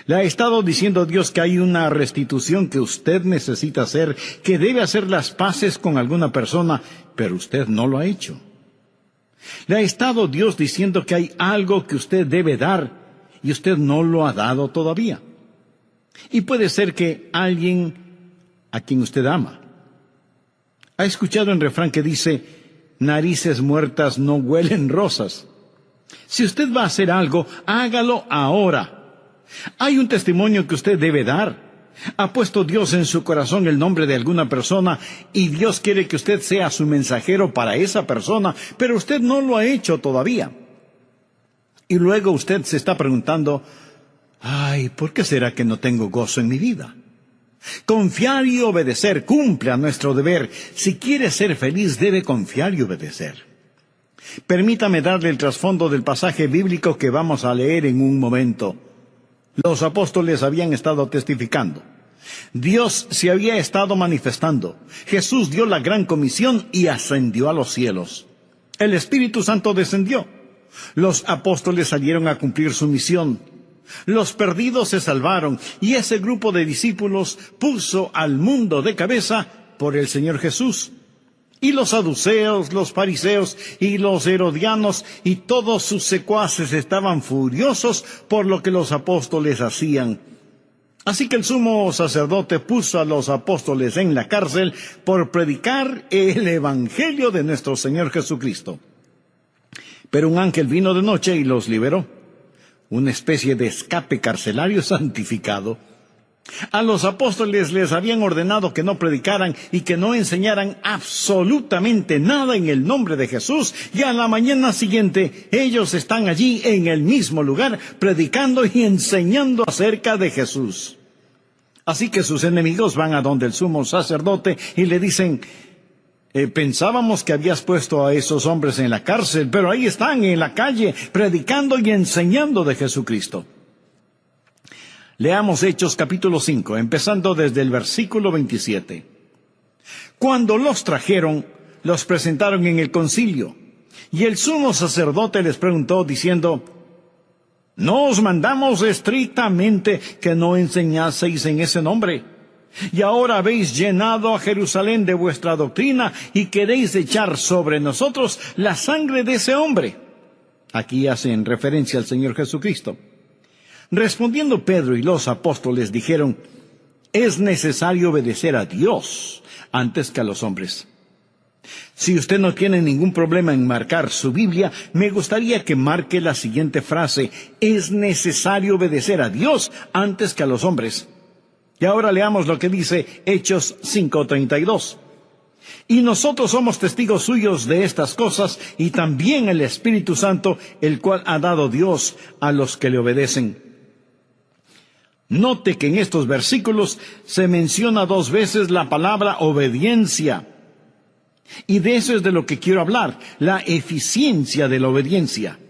Le ha estado diciendo Dios que hay una restitución que usted necesita hacer, que debe hacer las paces con alguna persona, pero usted no lo ha hecho. Le ha estado Dios diciendo que hay algo que usted debe dar y usted no lo ha dado todavía. Y puede ser que alguien a quien usted ama. ¿Ha escuchado el refrán que dice, narices muertas no huelen rosas? Si usted va a hacer algo, hágalo ahora. Hay un testimonio que usted debe dar. Ha puesto Dios en su corazón el nombre de alguna persona y Dios quiere que usted sea su mensajero para esa persona, pero usted no lo ha hecho todavía. Y luego usted se está preguntando, ay, ¿por qué será que no tengo gozo en mi vida? Confiar y obedecer, cumpla nuestro deber. Si quiere ser feliz, debe confiar y obedecer. Permítame darle el trasfondo del pasaje bíblico que vamos a leer en un momento. Los apóstoles habían estado testificando. Dios se había estado manifestando. Jesús dio la gran comisión y ascendió a los cielos. El Espíritu Santo descendió. Los apóstoles salieron a cumplir su misión. Los perdidos se salvaron y ese grupo de discípulos puso al mundo de cabeza por el Señor Jesús. Y los saduceos, los fariseos y los herodianos y todos sus secuaces estaban furiosos por lo que los apóstoles hacían. Así que el sumo sacerdote puso a los apóstoles en la cárcel por predicar el evangelio de nuestro Señor Jesucristo. Pero un ángel vino de noche y los liberó. Una especie de escape carcelario santificado. A los apóstoles les habían ordenado que no predicaran y que no enseñaran absolutamente nada en el nombre de Jesús, y a la mañana siguiente ellos están allí en el mismo lugar predicando y enseñando acerca de Jesús. Así que sus enemigos van a donde el sumo sacerdote y le dicen, pensábamos que habías puesto a esos hombres en la cárcel, pero ahí están en la calle predicando y enseñando de Jesucristo. Leamos Hechos capítulo 5, empezando desde el versículo 27. Cuando los trajeron, los presentaron en el concilio, y el sumo sacerdote les preguntó diciendo, ¿no os mandamos estrictamente que no enseñaseis en ese nombre? Y ahora habéis llenado a Jerusalén de vuestra doctrina y queréis echar sobre nosotros la sangre de ese hombre. Aquí hacen referencia al Señor Jesucristo. Respondiendo Pedro y los apóstoles dijeron, es necesario obedecer a Dios antes que a los hombres. Si usted no tiene ningún problema en marcar su Biblia, me gustaría que marque la siguiente frase, es necesario obedecer a Dios antes que a los hombres. Y ahora leamos lo que dice Hechos 5:32. Y nosotros somos testigos suyos de estas cosas, y también el Espíritu Santo, el cual ha dado Dios a los que le obedecen. Note que en estos versículos se menciona 2 veces la palabra obediencia. Y de eso es de lo que quiero hablar, la eficiencia de la obediencia.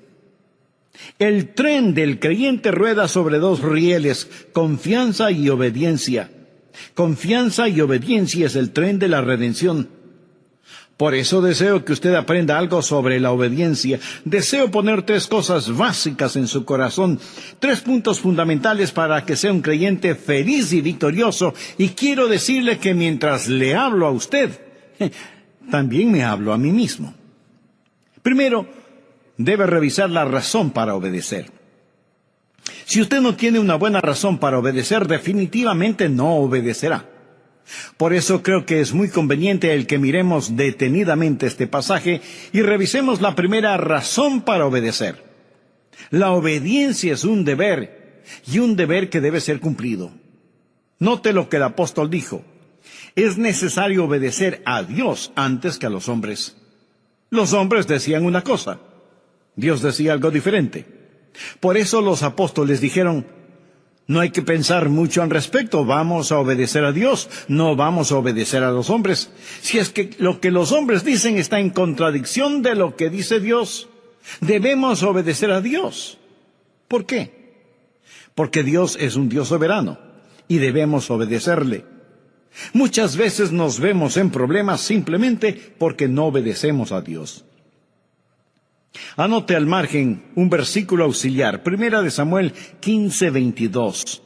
El tren del creyente rueda sobre 2 rieles, confianza y obediencia. Confianza y obediencia es el tren de la redención. Por eso deseo que usted aprenda algo sobre la obediencia. Deseo poner 3 cosas básicas en su corazón, 3 puntos fundamentales para que sea un creyente feliz y victorioso. Y quiero decirle que mientras le hablo a usted, también me hablo a mí mismo. Primero, debe revisar la razón para obedecer. Si usted no tiene una buena razón para obedecer, definitivamente no obedecerá. Por eso creo que es muy conveniente el que miremos detenidamente este pasaje y revisemos la primera razón para obedecer. La obediencia es un deber, y un deber que debe ser cumplido. Note lo que el apóstol dijo. Es necesario obedecer a Dios antes que a los hombres. Los hombres decían una cosa, Dios decía algo diferente. Por eso los apóstoles dijeron, no hay que pensar mucho al respecto, vamos a obedecer a Dios, no vamos a obedecer a los hombres. Si es que lo que los hombres dicen está en contradicción de lo que dice Dios, debemos obedecer a Dios. ¿Por qué? Porque Dios es un Dios soberano y debemos obedecerle. Muchas veces nos vemos en problemas simplemente porque no obedecemos a Dios. Anote al margen un versículo auxiliar, 1 Samuel 15:22.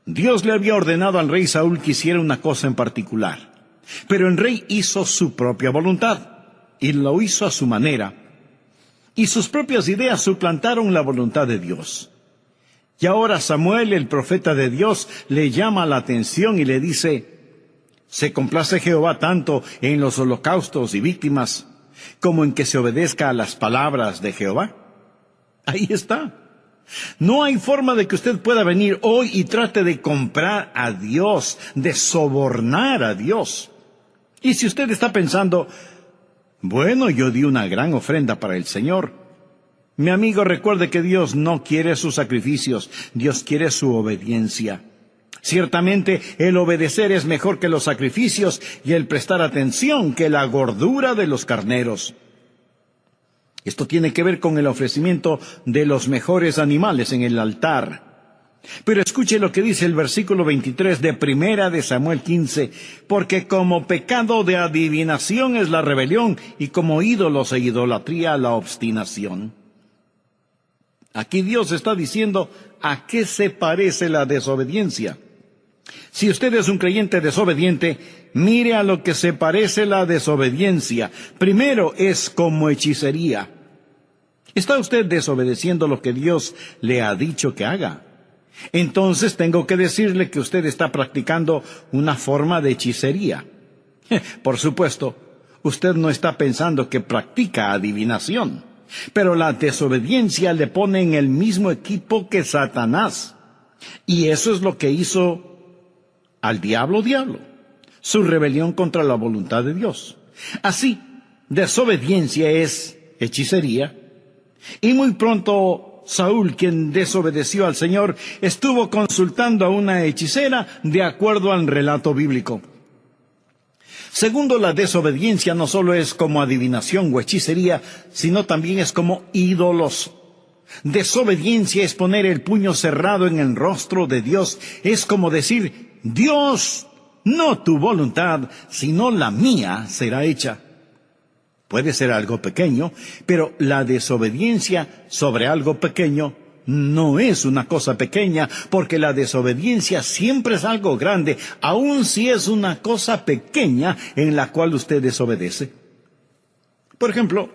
Dios le había ordenado al rey Saúl que hiciera una cosa en particular, pero el rey hizo su propia voluntad, y lo hizo a su manera, y sus propias ideas suplantaron la voluntad de Dios. Y ahora Samuel, el profeta de Dios, le llama la atención y le dice: ¿se complace Jehová tanto en los holocaustos y víctimas como en que se obedezca a las palabras de Jehová? Ahí está. No hay forma de que usted pueda venir hoy y trate de comprar a Dios, de sobornar a Dios. Y si usted está pensando: bueno, yo di una gran ofrenda para el Señor. Mi amigo, recuerde que Dios no quiere sus sacrificios, Dios quiere su obediencia. Ciertamente, el obedecer es mejor que los sacrificios y el prestar atención que la gordura de los carneros. Esto tiene que ver con el ofrecimiento de los mejores animales en el altar. Pero escuche lo que dice el versículo 23 de 1 Samuel 15, porque como pecado de adivinación es la rebelión, y como ídolos e idolatría la obstinación. Aquí Dios está diciendo a qué se parece la desobediencia. Si usted es un creyente desobediente, mire a lo que se parece la desobediencia. Primero, es como hechicería. ¿Está usted desobedeciendo lo que Dios le ha dicho que haga? Entonces tengo que decirle que usted está practicando una forma de hechicería. Por supuesto, usted no está pensando que practica adivinación, pero la desobediencia le pone en el mismo equipo que Satanás. Y eso es lo que hizo al diablo, su rebelión contra la voluntad de Dios. Así, desobediencia es hechicería. Y muy pronto Saúl, quien desobedeció al Señor, estuvo consultando a una hechicera de acuerdo al relato bíblico. Segundo, la desobediencia no solo es como adivinación o hechicería, sino también es como ídolos. Desobediencia es poner el puño cerrado en el rostro de Dios. Es como decir: Dios, no tu voluntad, sino la mía será hecha. Puede ser algo pequeño, pero la desobediencia sobre algo pequeño no es una cosa pequeña, porque la desobediencia siempre es algo grande, aun si es una cosa pequeña en la cual usted desobedece. Por ejemplo,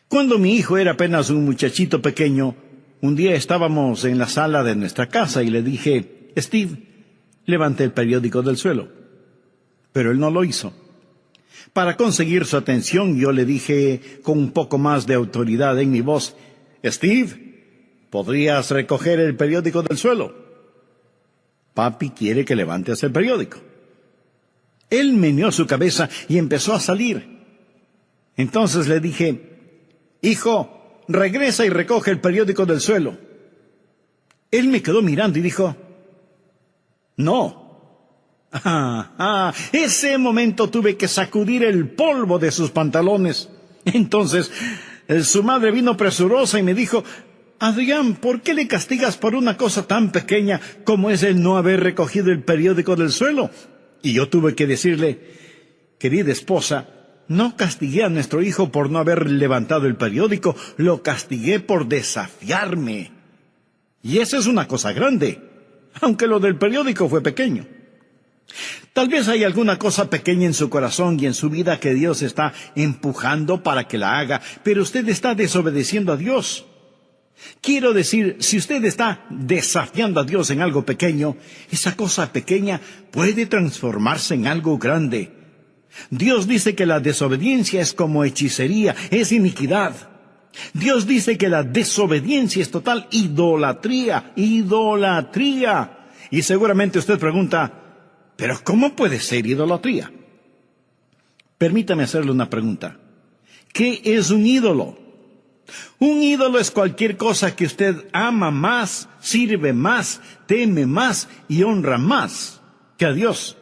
cuando mi hijo era apenas un muchachito pequeño, un día estábamos en la sala de nuestra casa y le dije: Steve, levante el periódico del suelo. Pero él no lo hizo. Para conseguir su atención, yo le dije con un poco más de autoridad en mi voz: Steve, ¿podrías recoger el periódico del suelo? Papi quiere que levantes el periódico. Él meneó su cabeza y empezó a salir. Entonces le dije: hijo, regresa y recoge el periódico del suelo. Él me quedó mirando y dijo: no. Ese momento tuve que sacudir el polvo de sus pantalones. Entonces, su madre vino presurosa y me dijo: Adrián, ¿por qué le castigas por una cosa tan pequeña como es el no haber recogido el periódico del suelo? Y yo tuve que decirle: querida esposa, no castigué a nuestro hijo por no haber levantado el periódico, lo castigué por desafiarme. Y esa es una cosa grande, aunque lo del periódico fue pequeño. Tal vez hay alguna cosa pequeña en su corazón y en su vida que Dios está empujando para que la haga, pero usted está desobedeciendo a Dios. Quiero decir, si usted está desafiando a Dios en algo pequeño, esa cosa pequeña puede transformarse en algo grande. Dios dice que la desobediencia es como hechicería, es iniquidad. Dios dice que la desobediencia es total idolatría. Y seguramente usted pregunta: ¿pero cómo puede ser idolatría? Permítame hacerle una pregunta. ¿Qué es un ídolo? Un ídolo es cualquier cosa que usted ama más, sirve más, teme más y honra más que a Dios.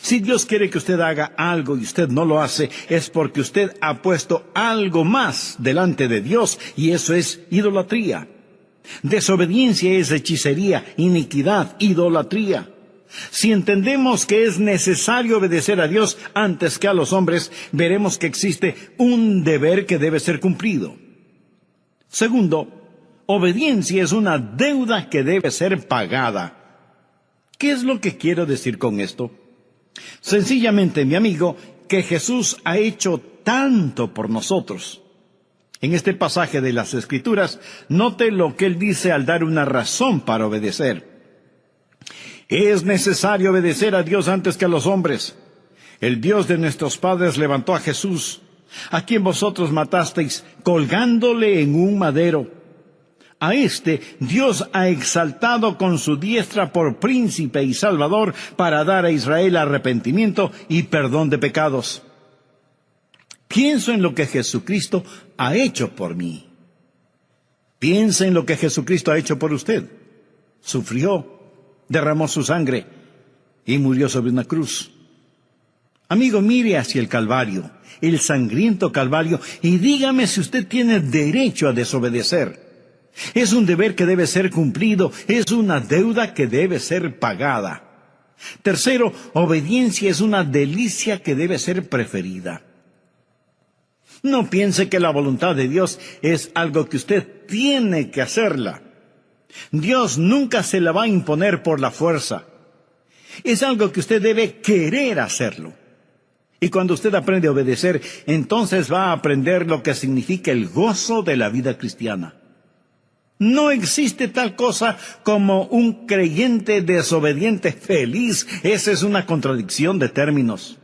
Si Dios quiere que usted haga algo y usted no lo hace, es porque usted ha puesto algo más delante de Dios, y eso es idolatría. Desobediencia es hechicería, iniquidad, idolatría. Si entendemos que es necesario obedecer a Dios antes que a los hombres, veremos que existe un deber que debe ser cumplido. Segundo, obediencia es una deuda que debe ser pagada. ¿Qué es lo que quiero decir con esto? Sencillamente, mi amigo, que Jesús ha hecho tanto por nosotros. En este pasaje de las Escrituras, note lo que Él dice al dar una razón para obedecer. Es necesario obedecer a Dios antes que a los hombres. El Dios de nuestros padres levantó a Jesús, a quien vosotros matasteis, colgándole en un madero. A este Dios ha exaltado con su diestra por príncipe y salvador para dar a Israel arrepentimiento y perdón de pecados. Pienso en lo que Jesucristo ha hecho por mí. Piensa en lo que Jesucristo ha hecho por usted. Sufrió, derramó su sangre y murió sobre una cruz. Amigo, mire hacia el Calvario, el sangriento Calvario, y dígame si usted tiene derecho a desobedecer. Es un deber que debe ser cumplido, es una deuda que debe ser pagada. Tercero, obediencia es una delicia que debe ser preferida. No piense que la voluntad de Dios es algo que usted tiene que hacerla. Dios nunca se la va a imponer por la fuerza. Es algo que usted debe querer hacerlo. Y cuando usted aprende a obedecer, entonces va a aprender lo que significa el gozo de la vida cristiana. No existe tal cosa como un creyente desobediente feliz. Esa es una contradicción de términos.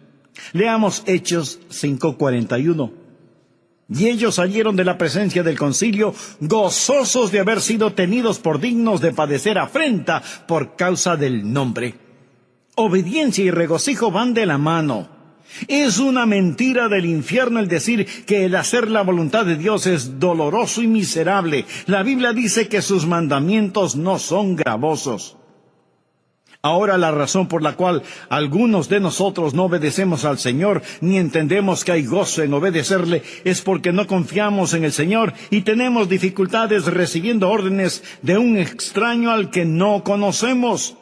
Leamos Hechos 5:41. Y ellos salieron de la presencia del concilio, gozosos de haber sido tenidos por dignos de padecer afrenta por causa del nombre. Obediencia y regocijo van de la mano. Es una mentira del infierno el decir que el hacer la voluntad de Dios es doloroso y miserable. La Biblia dice que sus mandamientos no son gravosos. Ahora la razón por la cual algunos de nosotros no obedecemos al Señor, ni entendemos que hay gozo en obedecerle, es porque no confiamos en el Señor y tenemos dificultades recibiendo órdenes de un extraño al que no conocemos.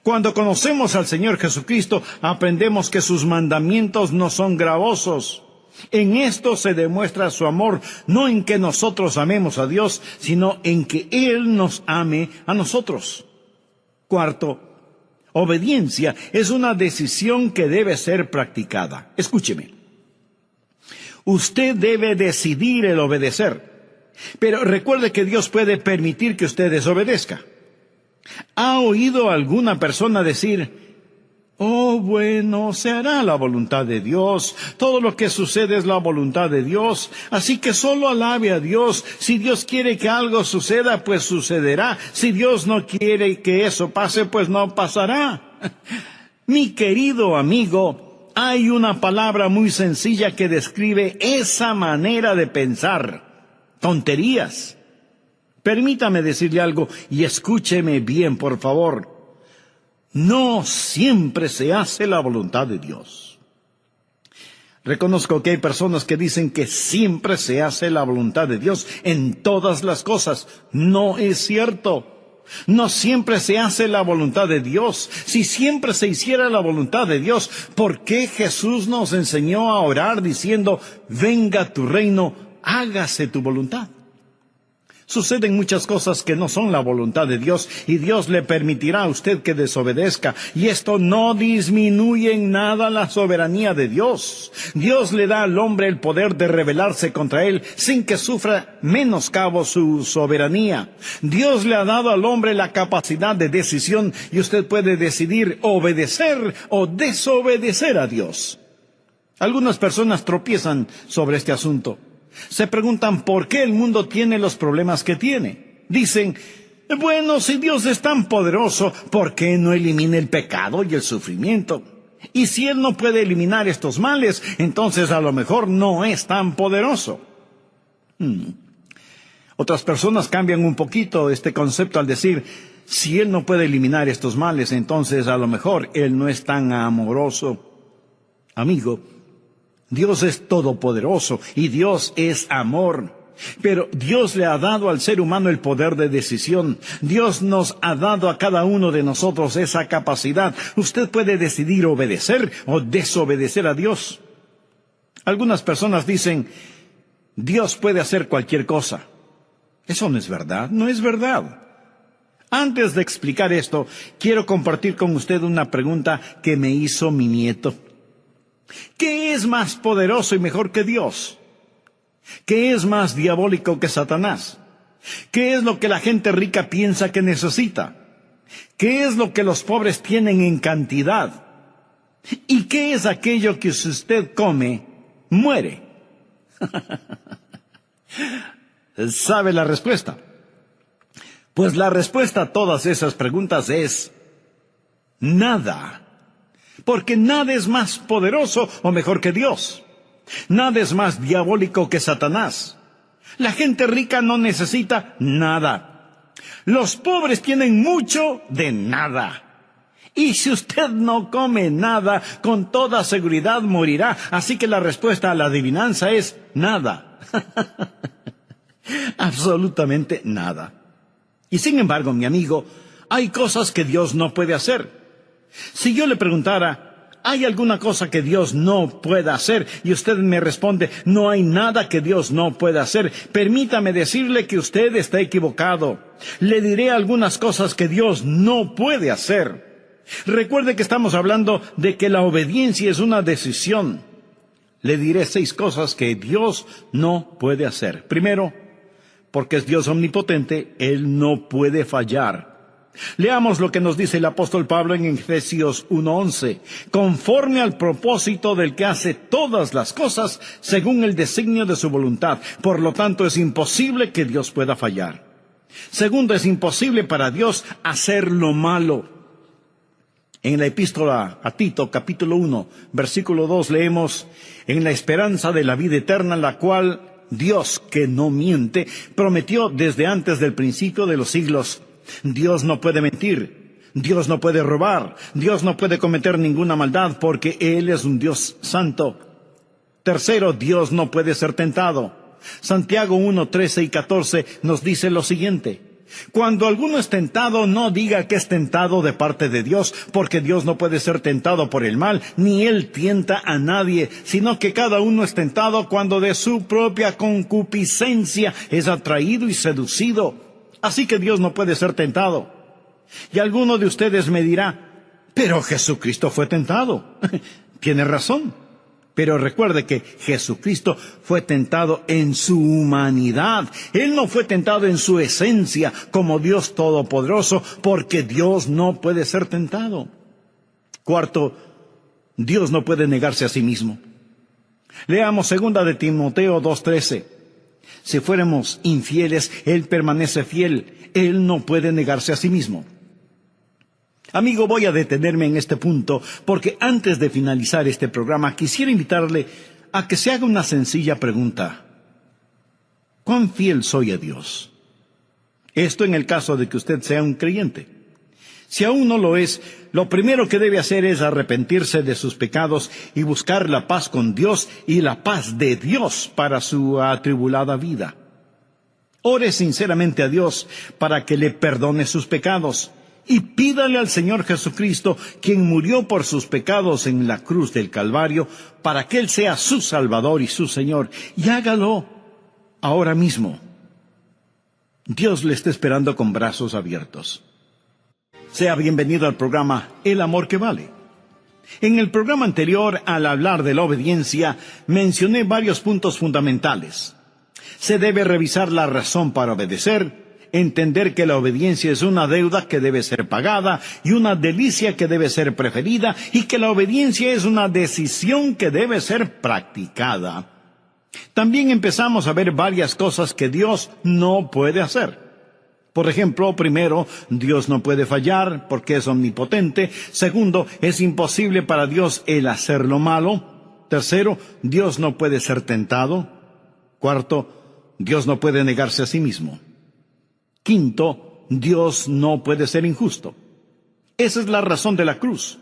Cuando conocemos al Señor Jesucristo, aprendemos que sus mandamientos no son gravosos. En esto se demuestra su amor, no en que nosotros amemos a Dios, sino en que Él nos ame a nosotros. Cuarto, obediencia es una decisión que debe ser practicada. Escúcheme. Usted debe decidir el obedecer. Pero recuerde que Dios puede permitir que usted desobedezca. ¿Ha oído alguna persona decir: oh, bueno, se hará la voluntad de Dios, todo lo que sucede es la voluntad de Dios, así que solo alabe a Dios, si Dios quiere que algo suceda, pues sucederá, si Dios no quiere que eso pase, pues no pasará? Mi querido amigo, hay una palabra muy sencilla que describe esa manera de pensar: tonterías. Permítame decirle algo y escúcheme bien, por favor. No siempre se hace la voluntad de Dios. Reconozco que hay personas que dicen que siempre se hace la voluntad de Dios en todas las cosas. No es cierto. No siempre se hace la voluntad de Dios. Si siempre se hiciera la voluntad de Dios, ¿por qué Jesús nos enseñó a orar diciendo: venga tu reino, hágase tu voluntad? Suceden muchas cosas que no son la voluntad de Dios y Dios le permitirá a usted que desobedezca. Y esto no disminuye en nada la soberanía de Dios. Dios le da al hombre el poder de rebelarse contra él sin que sufra menoscabo su soberanía. Dios le ha dado al hombre la capacidad de decisión y usted puede decidir obedecer o desobedecer a Dios. Algunas personas tropiezan sobre este asunto. Se preguntan por qué el mundo tiene los problemas que tiene. Dicen: bueno, si Dios es tan poderoso, ¿por qué no elimina el pecado y el sufrimiento? Y si Él no puede eliminar estos males, entonces a lo mejor no es tan poderoso. Otras personas cambian un poquito este concepto al decir: si Él no puede eliminar estos males, entonces a lo mejor Él no es tan amoroso. Amigo, Dios es todopoderoso y Dios es amor. Pero Dios le ha dado al ser humano el poder de decisión. Dios nos ha dado a cada uno de nosotros esa capacidad. Usted puede decidir obedecer o desobedecer a Dios. Algunas personas dicen, Dios puede hacer cualquier cosa. Eso no es verdad, no es verdad. Antes de explicar esto, quiero compartir con usted una pregunta que me hizo mi nieto. ¿Qué es más poderoso y mejor que Dios? ¿Qué es más diabólico que Satanás? ¿Qué es lo que la gente rica piensa que necesita? ¿Qué es lo que los pobres tienen en cantidad? ¿Y qué es aquello que si usted come, muere? ¿Sabe la respuesta? Pues la respuesta a todas esas preguntas es nada. Porque nada es más poderoso o mejor que Dios. Nada es más diabólico que Satanás. La gente rica no necesita nada. Los pobres tienen mucho de nada. Y si usted no come nada, con toda seguridad morirá. Así que la respuesta a la adivinanza es nada. Absolutamente nada. Y sin embargo, mi amigo, hay cosas que Dios no puede hacer. Si yo le preguntara, ¿hay alguna cosa que Dios no pueda hacer? Y usted me responde, no hay nada que Dios no pueda hacer. Permítame decirle que usted está equivocado. Le diré algunas cosas que Dios no puede hacer. Recuerde que estamos hablando de que la obediencia es una decisión. Le diré 6 cosas que Dios no puede hacer. Primero, porque es Dios omnipotente, Él no puede fallar. Leamos lo que nos dice el apóstol Pablo en Efesios 1:11. Conforme al propósito del que hace todas las cosas según el designio de su voluntad. Por lo tanto, es imposible que Dios pueda fallar. Segundo, es imposible para Dios hacer lo malo. En la epístola a Tito, capítulo 1, versículo 2, leemos, en la esperanza de la vida eterna, la cual Dios, que no miente, prometió desde antes del principio de los siglos. Dios no puede mentir, Dios no puede robar, Dios no puede cometer ninguna maldad porque Él es un Dios santo. Tercero, Dios no puede ser tentado. Santiago 1, 13 y 14 nos dice lo siguiente. Cuando alguno es tentado, no diga que es tentado de parte de Dios, porque Dios no puede ser tentado por el mal, ni Él tienta a nadie, sino que cada uno es tentado cuando de su propia concupiscencia es atraído y seducido. Así que Dios no puede ser tentado. Y alguno de ustedes me dirá, pero Jesucristo fue tentado. Tiene razón. Pero recuerde que Jesucristo fue tentado en su humanidad. Él no fue tentado en su esencia como Dios Todopoderoso, porque Dios no puede ser tentado. Cuarto, Dios no puede negarse a sí mismo. Leamos 2 de Timoteo 2:13. Si fuéramos infieles, Él permanece fiel. Él no puede negarse a sí mismo. Amigo, voy a detenerme en este punto porque antes de finalizar este programa quisiera invitarle a que se haga una sencilla pregunta. ¿Cuán fiel soy a Dios? Esto en el caso de que usted sea un creyente. Si aún no lo es, lo primero que debe hacer es arrepentirse de sus pecados y buscar la paz con Dios y la paz de Dios para su atribulada vida. Ore sinceramente a Dios para que le perdone sus pecados. Y pídale al Señor Jesucristo, quien murió por sus pecados en la cruz del Calvario, para que Él sea su Salvador y su Señor. Y hágalo ahora mismo. Dios le está esperando con brazos abiertos. Sea bienvenido al programa El Amor que Vale. En el programa anterior, al hablar de la obediencia, mencioné varios puntos fundamentales. Se debe revisar la razón para obedecer, entender que la obediencia es una deuda que debe ser pagada y una delicia que debe ser preferida y que la obediencia es una decisión que debe ser practicada. También empezamos a ver varias cosas que Dios no puede hacer. Por ejemplo, primero, Dios no puede fallar porque es omnipotente. Segundo, es imposible para Dios el hacer lo malo. Tercero, Dios no puede ser tentado. Cuarto, Dios no puede negarse a sí mismo. Quinto, Dios no puede ser injusto. Esa es la razón de la cruz.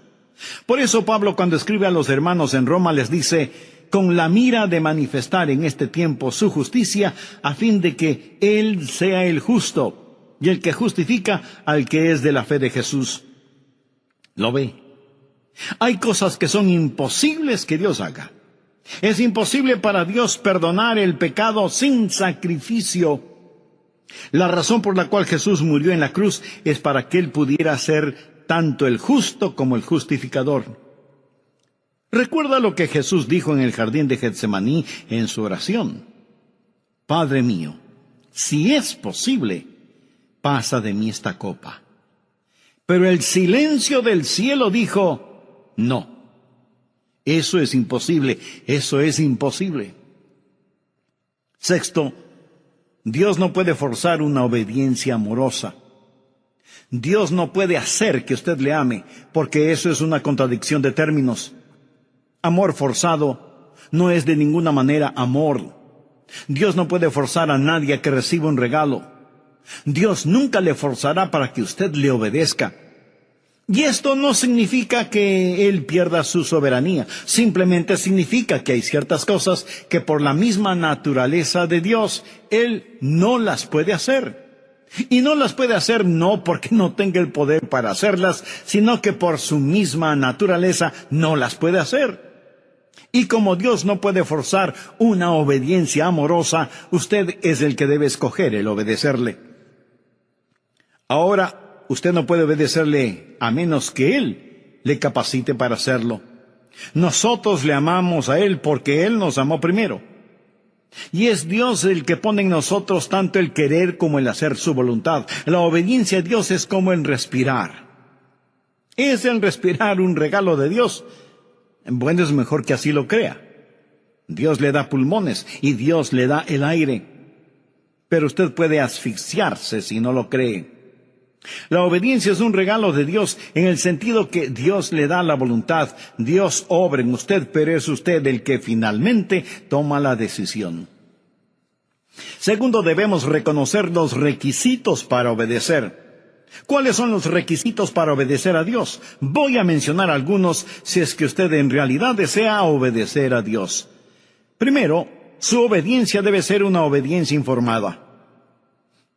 Por eso Pablo, cuando escribe a los hermanos en Roma, les dice, con la mira de manifestar en este tiempo su justicia, a fin de que Él sea el justo y el que justifica al que es de la fe de Jesús. ¿Lo ve? Hay cosas que son imposibles que Dios haga. Es imposible para Dios perdonar el pecado sin sacrificio. La razón por la cual Jesús murió en la cruz es para que Él pudiera ser tanto el justo como el justificador. Recuerda lo que Jesús dijo en el jardín de Getsemaní en su oración. Padre mío, si es posible, pasa de mí esta copa. Pero el silencio del cielo dijo, no. Eso es imposible, eso es imposible. Sexto, Dios no puede forzar una obediencia amorosa. Dios no puede hacer que usted le ame, porque eso es una contradicción de términos. Amor forzado no es de ninguna manera amor. Dios no puede forzar a nadie a que reciba un regalo. Dios nunca le forzará para que usted le obedezca. Y esto no significa que Él pierda su soberanía. Simplemente significa que hay ciertas cosas que por la misma naturaleza de Dios, Él no las puede hacer. Y no las puede hacer no porque no tenga el poder para hacerlas, sino que por su misma naturaleza no las puede hacer. Y como Dios no puede forzar una obediencia amorosa, usted es el que debe escoger el obedecerle. Ahora, usted no puede obedecerle a menos que Él le capacite para hacerlo. Nosotros le amamos a Él porque Él nos amó primero. Y es Dios el que pone en nosotros tanto el querer como el hacer su voluntad. La obediencia a Dios es como el respirar. ¿Es el respirar un regalo de Dios? Bueno, es mejor que así lo crea. Dios le da pulmones y Dios le da el aire. Pero usted puede asfixiarse si no lo cree. La obediencia es un regalo de Dios en el sentido que Dios le da la voluntad. Dios obra en usted, pero es usted el que finalmente toma la decisión. Segundo, debemos reconocer los requisitos para obedecer. ¿Cuáles son los requisitos para obedecer a Dios? Voy a mencionar algunos si es que usted en realidad desea obedecer a Dios. Primero, su obediencia debe ser una obediencia informada.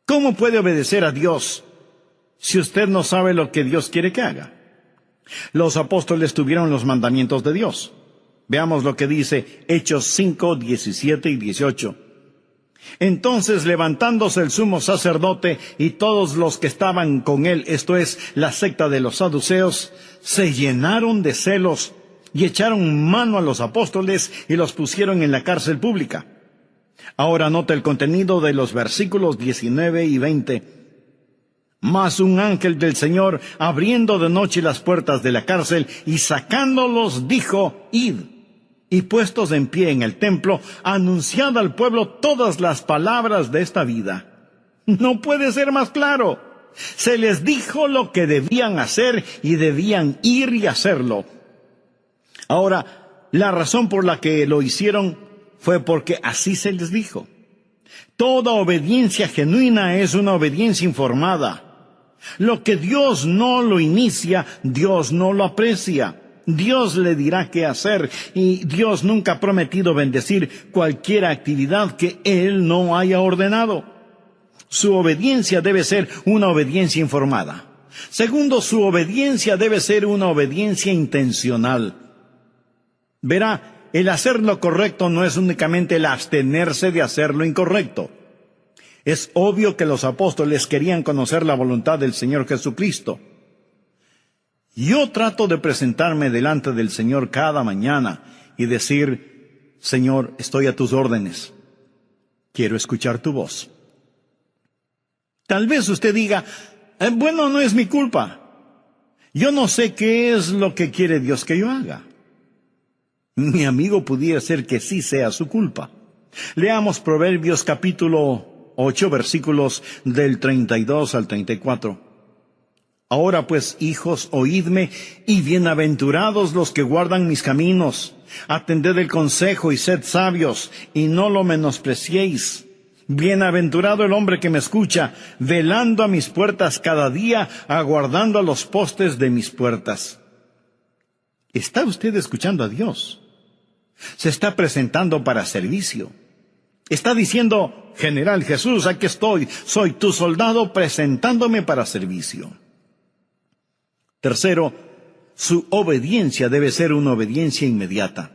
¿Cómo puede obedecer a Dios si usted no sabe lo que Dios quiere que haga? Los apóstoles tuvieron los mandamientos de Dios. Veamos lo que dice Hechos 5, 17 y 18. Entonces, levantándose el sumo sacerdote y todos los que estaban con él, esto es, la secta de los saduceos, se llenaron de celos y echaron mano a los apóstoles y los pusieron en la cárcel pública. Ahora nota el contenido de los versículos 19 y 20. Mas un ángel del Señor, abriendo de noche las puertas de la cárcel y sacándolos, dijo, id. Y puestos en pie en el templo, anunciad al pueblo todas las palabras de esta vida. No puede ser más claro. Se les dijo lo que debían hacer y debían ir y hacerlo. Ahora, la razón por la que lo hicieron fue porque así se les dijo. Toda obediencia genuina es una obediencia informada. Lo que Dios no lo inicia, Dios no lo aprecia. Dios le dirá qué hacer y Dios nunca ha prometido bendecir cualquier actividad que Él no haya ordenado. Su obediencia debe ser una obediencia informada. Segundo, su obediencia debe ser una obediencia intencional. Verá, el hacer lo correcto no es únicamente el abstenerse de hacer lo incorrecto. Es obvio que los apóstoles querían conocer la voluntad del Señor Jesucristo. Yo trato de presentarme delante del Señor cada mañana y decir, Señor, estoy a tus órdenes. Quiero escuchar tu voz. Tal vez usted diga, bueno, no es mi culpa. Yo no sé qué es lo que quiere Dios que yo haga. Mi amigo, pudiera ser que sí sea su culpa. Leamos Proverbios capítulo 8, versículos del 32 al 34. Ahora pues, hijos, oídme, y bienaventurados los que guardan mis caminos. Atended el consejo y sed sabios, y no lo menospreciéis. Bienaventurado el hombre que me escucha, velando a mis puertas cada día, aguardando a los postes de mis puertas. ¿Está usted escuchando a Dios? Se está presentando para servicio. Está diciendo: General Jesús, aquí estoy, soy tu soldado presentándome para servicio. Tercero, su obediencia debe ser una obediencia inmediata.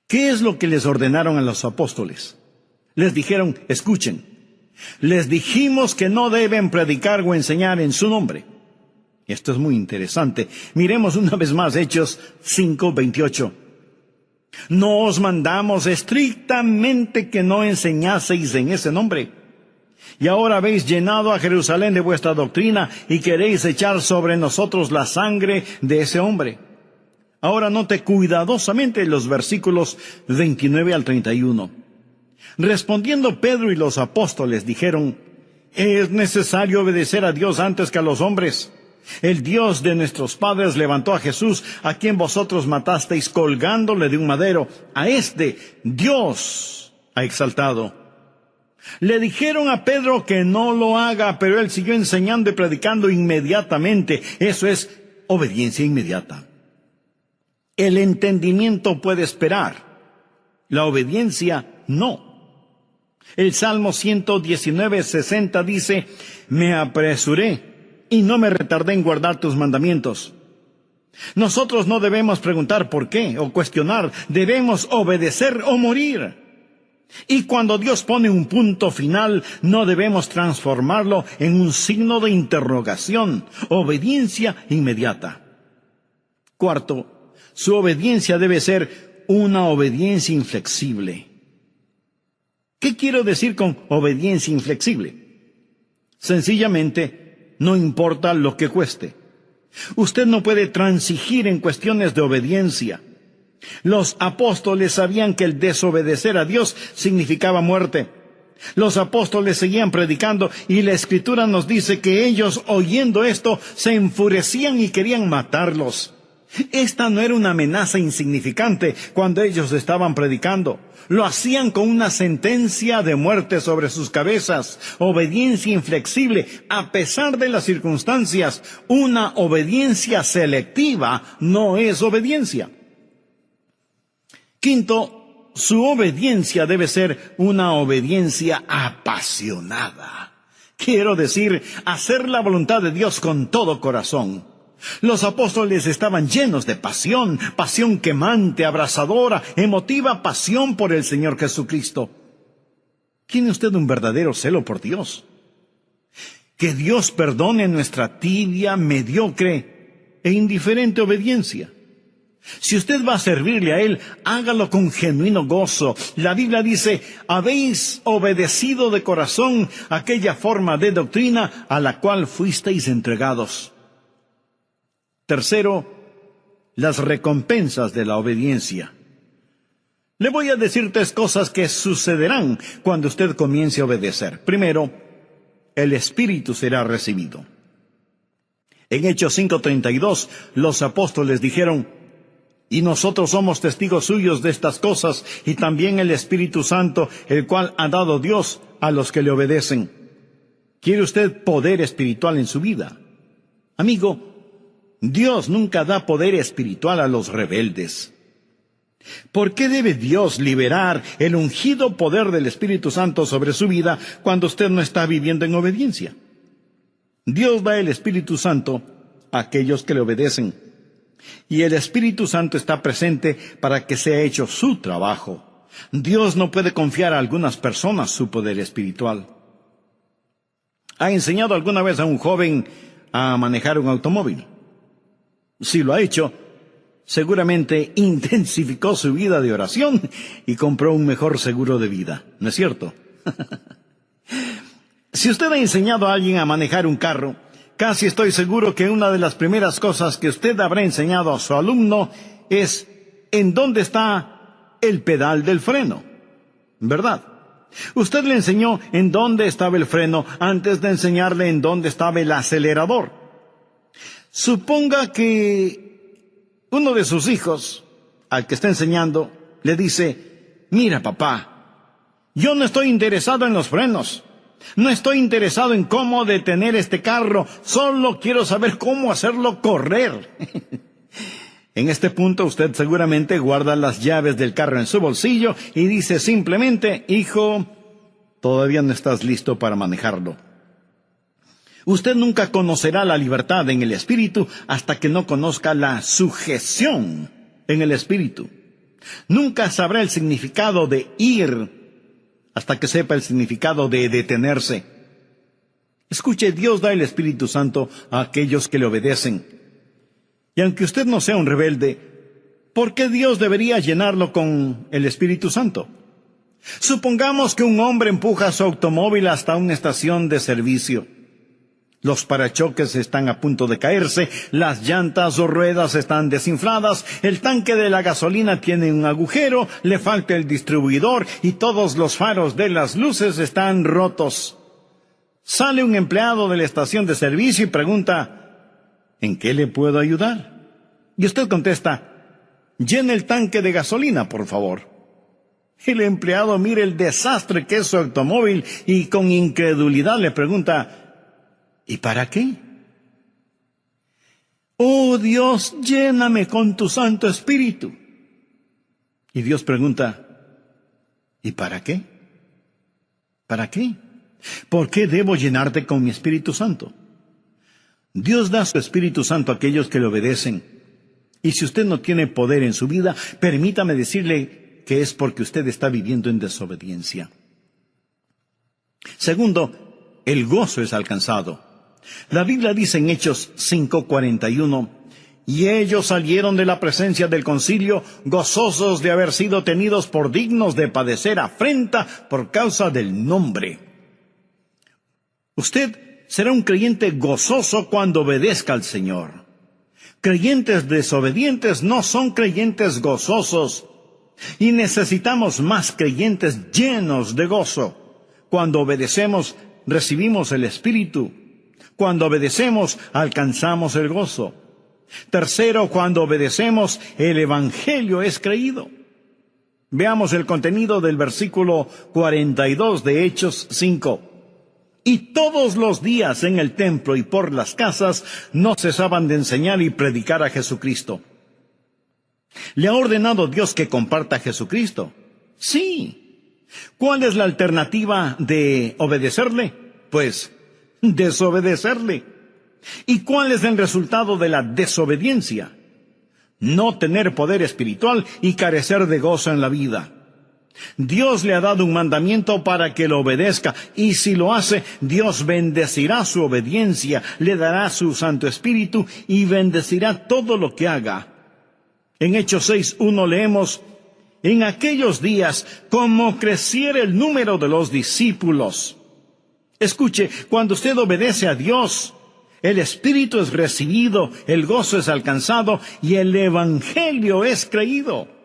¿Qué es lo que les ordenaron a los apóstoles? Les dijeron: escuchen, les dijimos que no deben predicar o enseñar en su nombre. Esto es muy interesante. Miremos una vez más Hechos 5:28. No os mandamos estrictamente que no enseñaseis en ese nombre. Y ahora habéis llenado a Jerusalén de vuestra doctrina y queréis echar sobre nosotros la sangre de ese hombre. Ahora note cuidadosamente los versículos 29 al 31. Respondiendo Pedro y los apóstoles dijeron: es necesario obedecer a Dios antes que a los hombres. El Dios de nuestros padres levantó a Jesús, a quien vosotros matasteis colgándole de un madero. A este Dios ha exaltado. Le dijeron a Pedro que no lo haga, pero él siguió enseñando y predicando inmediatamente. Eso es obediencia inmediata. El entendimiento puede esperar, la obediencia no. El Salmo 119:60 dice: me apresuré y no me retardé en guardar tus mandamientos. Nosotros no debemos preguntar por qué o cuestionar, debemos obedecer o morir. Y cuando Dios pone un punto final, no debemos transformarlo en un signo de interrogación. Obediencia inmediata. Cuarto, su obediencia debe ser una obediencia inflexible. ¿Qué quiero decir con obediencia inflexible? Sencillamente, no importa lo que cueste. Usted no puede transigir en cuestiones de obediencia. Los apóstoles sabían que el desobedecer a Dios significaba muerte. Los apóstoles seguían predicando y la Escritura nos dice que ellos, oyendo esto, se enfurecían y querían matarlos. Esta no era una amenaza insignificante cuando ellos estaban predicando. Lo hacían con una sentencia de muerte sobre sus cabezas. Obediencia inflexible, a pesar de las circunstancias. Una obediencia selectiva no es obediencia. Quinto, su obediencia debe ser una obediencia apasionada. Quiero decir, hacer la voluntad de Dios con todo corazón. Los apóstoles estaban llenos de pasión, pasión quemante, abrasadora, emotiva pasión por el Señor Jesucristo. ¿Tiene usted un verdadero celo por Dios? Que Dios perdone nuestra tibia, mediocre e indiferente obediencia. Si usted va a servirle a Él, hágalo con genuino gozo. La Biblia dice: habéis obedecido de corazón aquella forma de doctrina a la cual fuisteis entregados. Tercero, las recompensas de la obediencia. Le voy a decir 3 cosas que sucederán cuando usted comience a obedecer. Primero, el Espíritu será recibido. En Hechos 5:32, los apóstoles dijeron: y nosotros somos testigos suyos de estas cosas, y también el Espíritu Santo, el cual ha dado Dios a los que le obedecen. ¿Quiere usted poder espiritual en su vida? Amigo, Dios nunca da poder espiritual a los rebeldes. ¿Por qué debe Dios liberar el ungido poder del Espíritu Santo sobre su vida cuando usted no está viviendo en obediencia? Dios da el Espíritu Santo a aquellos que le obedecen. Y el Espíritu Santo está presente para que sea hecho su trabajo. Dios no puede confiar a algunas personas su poder espiritual. ¿Ha enseñado alguna vez a un joven a manejar un automóvil? Si lo ha hecho, seguramente intensificó su vida de oración y compró un mejor seguro de vida, ¿no es cierto? Si usted ha enseñado a alguien a manejar un carro, casi estoy seguro que una de las primeras cosas que usted habrá enseñado a su alumno es en dónde está el pedal del freno, ¿verdad? Usted le enseñó en dónde estaba el freno antes de enseñarle en dónde estaba el acelerador. Suponga que uno de sus hijos, al que está enseñando, le dice: mira, papá, yo no estoy interesado en los frenos. No estoy interesado en cómo detener este carro, solo quiero saber cómo hacerlo correr. En este punto usted seguramente guarda las llaves del carro en su bolsillo y dice simplemente: hijo, todavía no estás listo para manejarlo. Usted nunca conocerá la libertad en el Espíritu hasta que no conozca la sujeción en el Espíritu. Nunca sabrá el significado de ir hasta que sepa el significado de detenerse. Escuche, Dios da el Espíritu Santo a aquellos que le obedecen. Y aunque usted no sea un rebelde, ¿por qué Dios debería llenarlo con el Espíritu Santo? Supongamos que un hombre empuja su automóvil hasta una estación de servicio. Los parachoques están a punto de caerse, las llantas o ruedas están desinfladas, el tanque de la gasolina tiene un agujero, le falta el distribuidor y todos los faros de las luces están rotos. Sale un empleado de la estación de servicio y pregunta: ¿en qué le puedo ayudar? Y usted contesta: llene el tanque de gasolina, por favor. El empleado mira el desastre que es su automóvil y con incredulidad le pregunta: ¿y para qué? Oh Dios, lléname con tu Santo Espíritu. Y Dios pregunta: ¿y para qué? ¿Para qué? ¿Por qué debo llenarte con mi Espíritu Santo? Dios da su Espíritu Santo a aquellos que le obedecen. Y si usted no tiene poder en su vida, permítame decirle que es porque usted está viviendo en desobediencia. Segundo, el gozo es alcanzado. La Biblia dice en Hechos 5:41, y ellos salieron de la presencia del concilio gozosos de haber sido tenidos por dignos de padecer afrenta por causa del nombre. Usted será un creyente gozoso cuando obedezca al Señor. Creyentes desobedientes no son creyentes gozosos. Y necesitamos más creyentes llenos de gozo. Cuando obedecemos, recibimos el Espíritu. Cuando obedecemos, alcanzamos el gozo. Tercero, cuando obedecemos, el Evangelio es creído. Veamos el contenido del versículo 42 de Hechos 5. Y todos los días en el templo y por las casas no cesaban de enseñar y predicar a Jesucristo. ¿Le ha ordenado Dios que comparta a Jesucristo? Sí. ¿Cuál es la alternativa de obedecerle? Pues, desobedecerle. ¿Y cuál es el resultado de la desobediencia? No tener poder espiritual y carecer de gozo en la vida. Dios le ha dado un mandamiento para que lo obedezca, y si lo hace, Dios bendecirá su obediencia, le dará su Santo Espíritu y bendecirá todo lo que haga. En Hechos 6:1 leemos: en aquellos días, como creciera el número de los discípulos. Escuche, cuando usted obedece a Dios, el Espíritu es recibido, el gozo es alcanzado y el Evangelio es creído.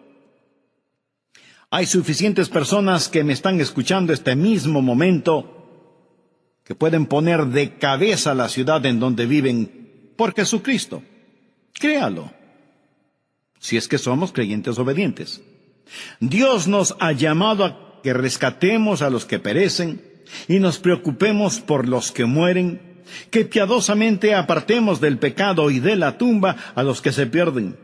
Hay suficientes personas que me están escuchando este mismo momento que pueden poner de cabeza la ciudad en donde viven por Jesucristo. Créalo, si es que somos creyentes obedientes. Dios nos ha llamado a que rescatemos a los que perecen y nos preocupemos por los que mueren, que piadosamente apartemos del pecado y de la tumba a los que se pierden,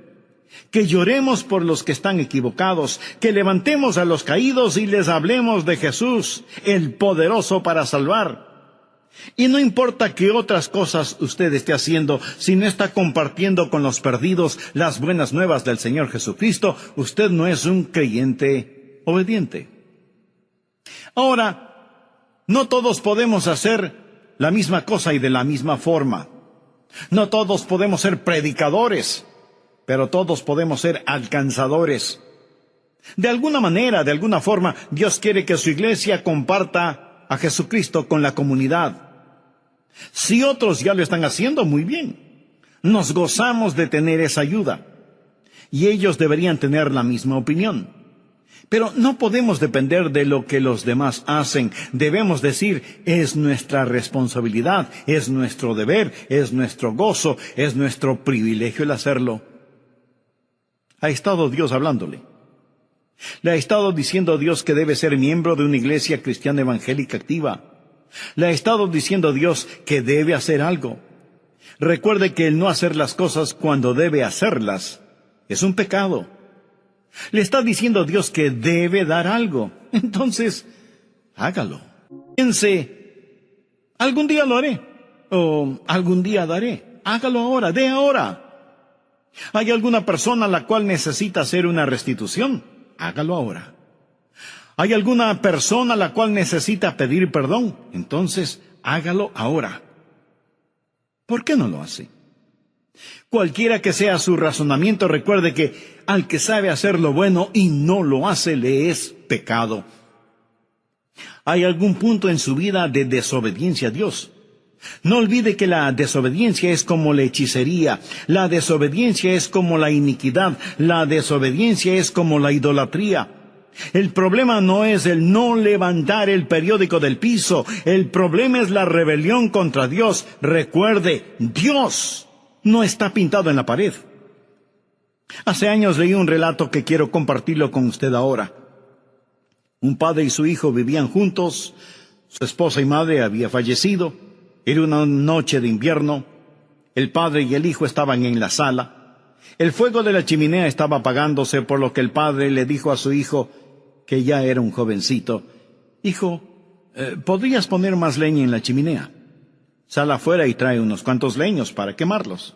que lloremos por los que están equivocados, que levantemos a los caídos y les hablemos de Jesús, el poderoso para salvar. Y no importa qué otras cosas usted esté haciendo, si no está compartiendo con los perdidos las buenas nuevas del Señor Jesucristo, usted no es un creyente obediente. Ahora, no todos podemos hacer la misma cosa y de la misma forma. No todos podemos ser predicadores, pero todos podemos ser alcanzadores. De alguna manera, de alguna forma, Dios quiere que su iglesia comparta a Jesucristo con la comunidad. Si otros ya lo están haciendo, muy bien. Nos gozamos de tener esa ayuda. Y ellos deberían tener la misma opinión. Pero no podemos depender de lo que los demás hacen. Debemos decir, es nuestra responsabilidad, es nuestro deber, es nuestro gozo, es nuestro privilegio el hacerlo. Ha estado Dios hablándole. Le ha estado diciendo a Dios que debe ser miembro de una iglesia cristiana evangélica activa. Le ha estado diciendo a Dios que debe hacer algo. Recuerde que el no hacer las cosas cuando debe hacerlas Es un pecado. Le está diciendo Dios que debe dar algo. Entonces, hágalo. Piense, algún día lo haré. O algún día daré. Hágalo ahora, dé ahora. ¿Hay alguna persona a la cual necesita hacer una restitución? Hágalo ahora. ¿Hay alguna persona a la cual necesita pedir perdón? Entonces, hágalo ahora. ¿Por qué no lo hace? Cualquiera que sea su razonamiento, recuerde que al que sabe hacer lo bueno y no lo hace, le es pecado. ¿Hay algún punto en su vida de desobediencia a Dios? No olvide que la desobediencia es como la hechicería, la desobediencia es como la iniquidad, la desobediencia es como la idolatría. El problema no es el no levantar el periódico del piso, el problema es la rebelión contra Dios. Recuerde, Dios no está pintado en la pared. Hace años leí un relato que quiero compartirlo con usted ahora. Un padre y su hijo vivían juntos, su esposa y madre había fallecido. Era una noche de invierno. El padre y el hijo estaban en la sala. El fuego de la chimenea estaba apagándose, por lo que el padre le dijo a su hijo, que ya era un jovencito: «Hijo, ¿podrías poner más leña en la chimenea? Sal afuera y trae unos cuantos leños para quemarlos».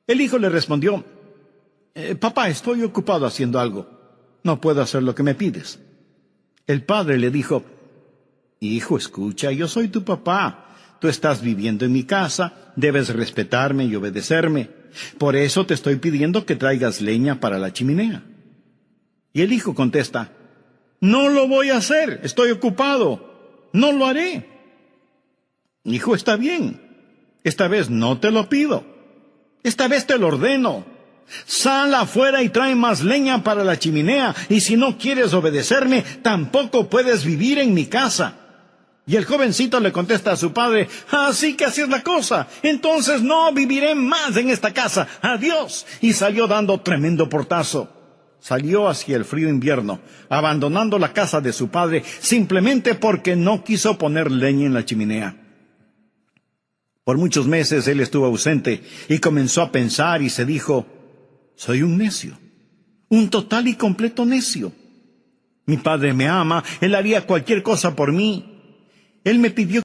El hijo le respondió: «Papá, estoy ocupado haciendo algo. No puedo hacer lo que me pides». El padre le dijo: «Hijo, escucha, yo soy tu papá. Tú estás viviendo en mi casa, debes respetarme y obedecerme. Por eso te estoy pidiendo que traigas leña para la chimenea». Y el hijo contesta: «No lo voy a hacer, estoy ocupado, no lo haré». «Hijo, está bien, esta vez no te lo pido, esta vez te lo ordeno. Sal afuera y trae más leña para la chimenea, y si no quieres obedecerme, tampoco puedes vivir en mi casa». Y el jovencito le contesta a su padre: «Así que así es la cosa, entonces no viviré más en esta casa, adiós». Y salió dando tremendo portazo. Salió hacia el frío invierno, abandonando la casa de su padre, simplemente porque no quiso poner leña en la chimenea. Por muchos meses él estuvo ausente y comenzó a pensar y se dijo: «Soy un necio, un total y completo necio. Mi padre me ama, él haría cualquier cosa por mí. Él me pidió».